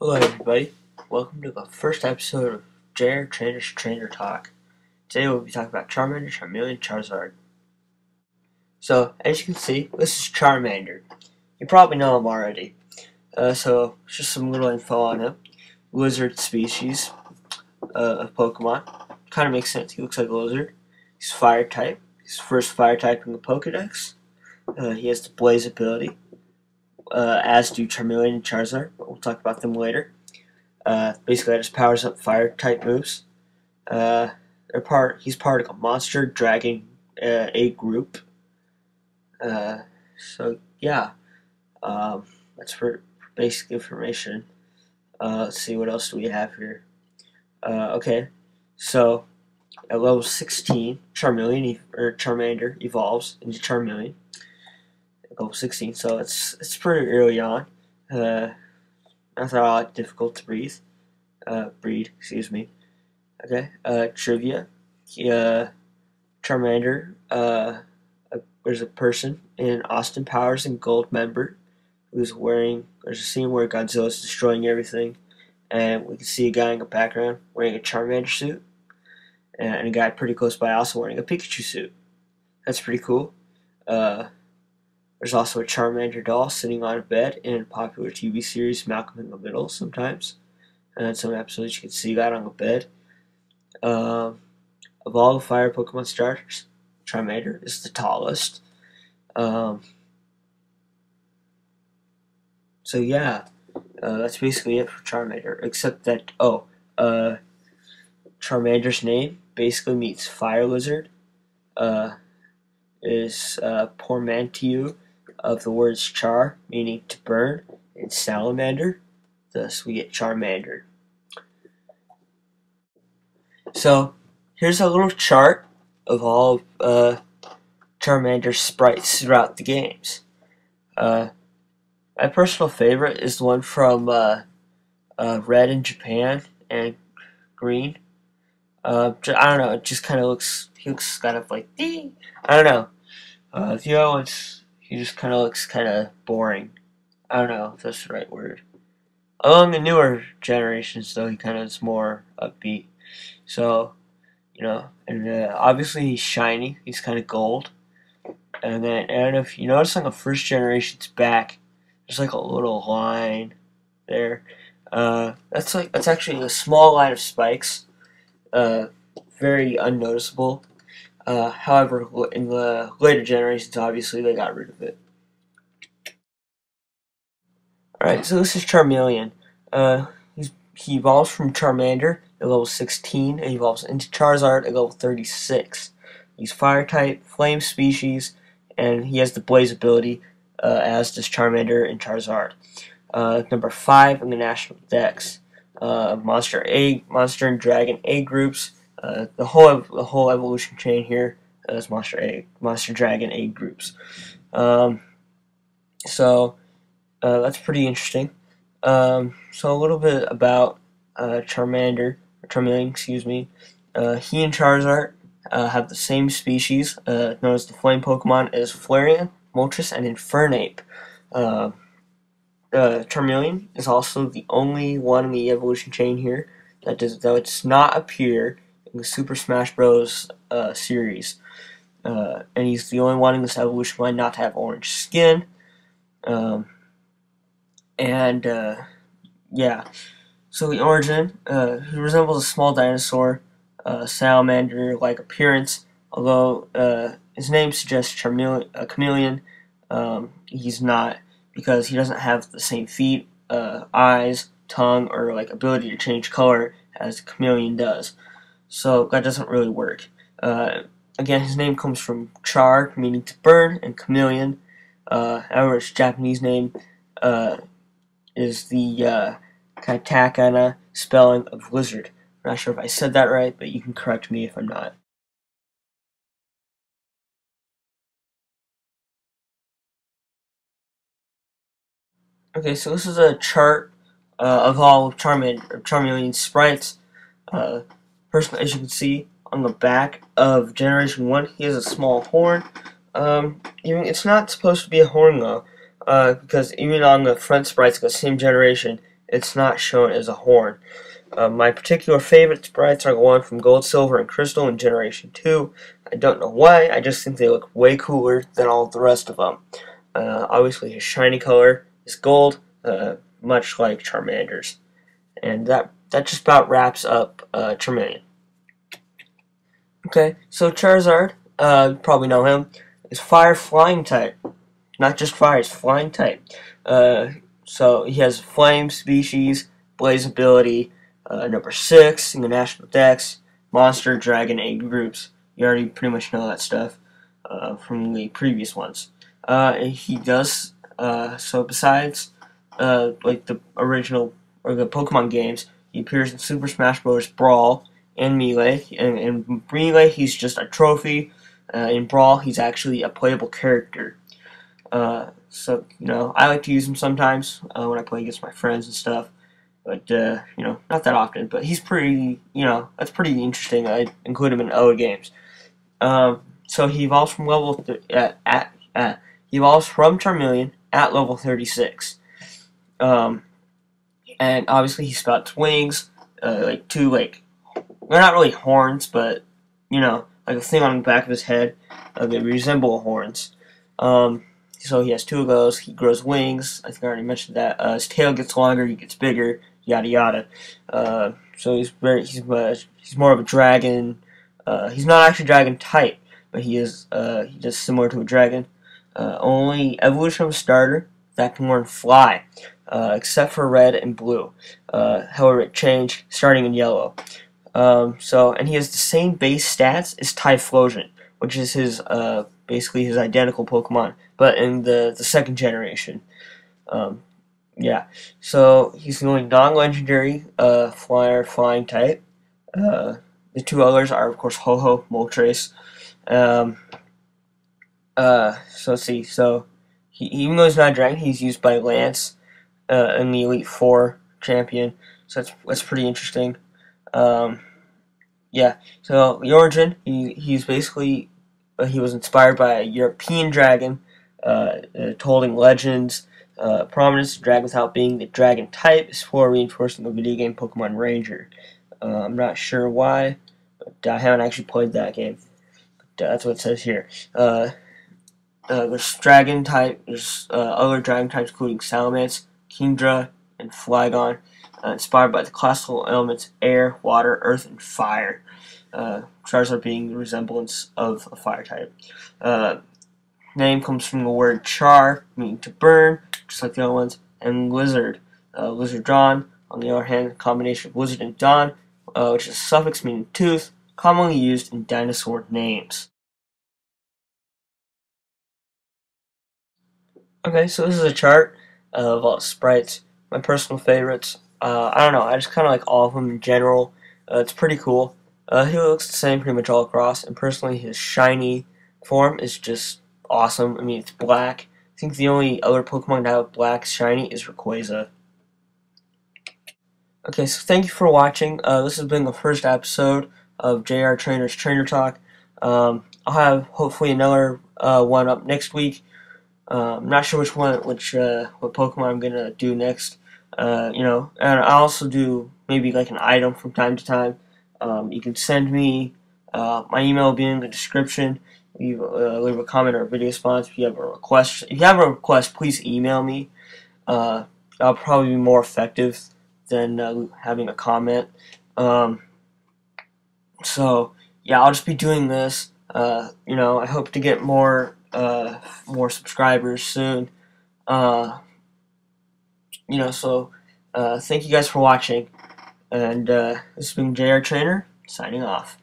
Hello everybody, welcome to the first episode of JRTrainerTalk. Today we'll be talking about Charmander, Charmeleon, Charizard. So, as you can see, this is Charmander. You probably know him already. So, just some little info on him. Lizard species of Pokemon. Kind of makes sense, he looks like a lizard. He's fire type. He's the first fire type in the Pokedex. He has the Blaze ability. As do Charmeleon and Charizard, but we'll talk about them later. Basically, that just powers up fire type moves. He's part of a monster dragon A group. So yeah, that's for basic information. Let's see, what else do we have here? Okay, so at level 16, Charmander evolves into Charmeleon. Level 16, so it's pretty early on. Not that difficult to breed, excuse me. Okay, trivia. Charmander, there's a person in Austin Powers and Gold member there's a scene where Godzilla's destroying everything, and we can see a guy in the background wearing a Charmander suit, and a guy pretty close by also wearing a Pikachu suit. That's pretty cool. There's also a Charmander doll sitting on a bed in a popular TV series Malcolm in the Middle sometimes. And in some episodes you can see that on the bed. Of all the fire Pokemon starters, Charmander is the tallest. So yeah, that's basically it for Charmander. Except that, Charmander's name basically means fire lizard. Is portmanteau of the words char, meaning to burn, and salamander. Thus, we get Charmander. So, here's a little chart of all Charmander's sprites throughout the games. My personal favorite is the one from Red in Japan and Green. I don't know, it just kind of he looks kind of like, I don't know. The other ones, he just kind of looks kind of boring. I don't know if that's the right word. Along the newer generations, though, he kind of is more upbeat. So, and obviously he's shiny. He's kind of gold. And then, I don't know if you notice on the first generation's back, there's like a little line there. That's actually a small line of spikes. Very unnoticeable. However, in the later generations, obviously, they got rid of it. Alright, so this is Charmeleon. He evolves from Charmander at level 16 and evolves into Charizard at level 36. He's fire type, flame species, and he has the Blaze ability, as does Charmander and Charizard. Number 5 in the National Dex. Monster and Dragon A groups. The whole evolution chain here is Monster Dragon A groups. So that's pretty interesting. So a little bit about Charmeleon, excuse me. He and Charizard have the same species, known as the flame Pokemon, as Flareon, Moltres, and Infernape. Charmeleon is also the only one in the evolution chain here that does not appear in the Super Smash Bros. Series. And he's the only one in this evolution line not to have orange skin. Yeah. So the origin, he resembles a small dinosaur, salamander-like appearance, although his name suggests chameleon. He's not, because he doesn't have the same feet, eyes, tongue, or ability to change color as a chameleon does. So that doesn't really work. Again, his name comes from char, meaning to burn, and chameleon. However, his Japanese name is the katakana spelling of lizard. I'm not sure if I said that right, but you can correct me if I'm not. Okay, so this is a chart of all of Charmeleon's sprites. First, as you can see on the back of Generation 1, he has a small horn. It's not supposed to be a horn though, because even on the front sprites of the same generation, it's not shown as a horn. My particular favorite sprites are the one from Gold, Silver, and Crystal in Generation 2. I don't know why, I just think they look way cooler than all of the rest of them. Obviously his shiny color is gold, much like Charmander's. And that just about wraps up Charmeleon. Okay, so Charizard, you probably know him, is Fire Flying type. Not just fire, it's flying type. So he has Flame species, Blaze ability, number 6 in the National Dex, Monster, Dragon, Egg groups. You already pretty much know that stuff from the previous ones. He does, so besides like the original, or the Pokemon games, he appears in Super Smash Bros. Brawl and Melee. In Melee, he's just a trophy. In Brawl, he's actually a playable character. So, I like to use him sometimes when I play against my friends and stuff. But, not that often. But he's pretty, that's pretty interesting. I include him in other games. So he evolves from he evolves from Charmeleon at level 36. And obviously he sprouts wings, like two, they're not really horns, but, like a thing on the back of his head. They resemble horns. So he has 2 of those. He grows wings. I think I already mentioned that. His tail gets longer. He gets bigger. Yada yada. So he's more of a dragon. He's not actually dragon type, but he's just similar to a dragon. Only evolution of a starter that can learn fly, except for red and blue. However, it changed starting in yellow. And he has the same base stats as Typhlosion, which is his basically his identical Pokemon, but in the second generation. So he's the only non-legendary flying type. The 2 others are, of course, Ho-Oh, Moltres. So let's see. So even though he's not a dragon, he's used by Lance in the Elite Four champion. So that's pretty interesting. So the origin, he's basically he was inspired by a European dragon, told in legends. Prominence of dragon without being the dragon type is for reinforcing the video game Pokemon Ranger. I'm not sure why, but I haven't actually played that game. But that's what it says here. There's dragon type. There's other dragon types including Salamence, Kingdra, and Flygon, inspired by the classical elements air, water, earth, and fire. Charizard being the resemblance of a fire type. Name comes from the word char, meaning to burn, just like the other ones, and lizard. Lizardron, on the other hand, a combination of lizard and don, which is a suffix meaning tooth, commonly used in dinosaur names. Okay, so this is a chart of all the sprites, my personal favorites. I don't know, I just kind of like all of them in general. It's pretty cool. He looks the same pretty much all across, and personally his shiny form is just awesome. I mean, it's black. I think the only other Pokemon to have black shiny is Rayquaza. Okay, so thank you for watching. This has been the first episode of JR Trainer's Trainer Talk. I'll have hopefully another one up next week. I'm not sure what Pokemon I'm gonna do next. And I'll also do maybe like an item from time to time. You can send me. My email will be in the description. Leave a comment or a video response if you have a request. If you have a request, please email me. That'll probably be more effective than having a comment. So yeah, I'll just be doing this. I hope to get more subscribers soon. Thank you guys for watching, and this has been JR Trainer signing off.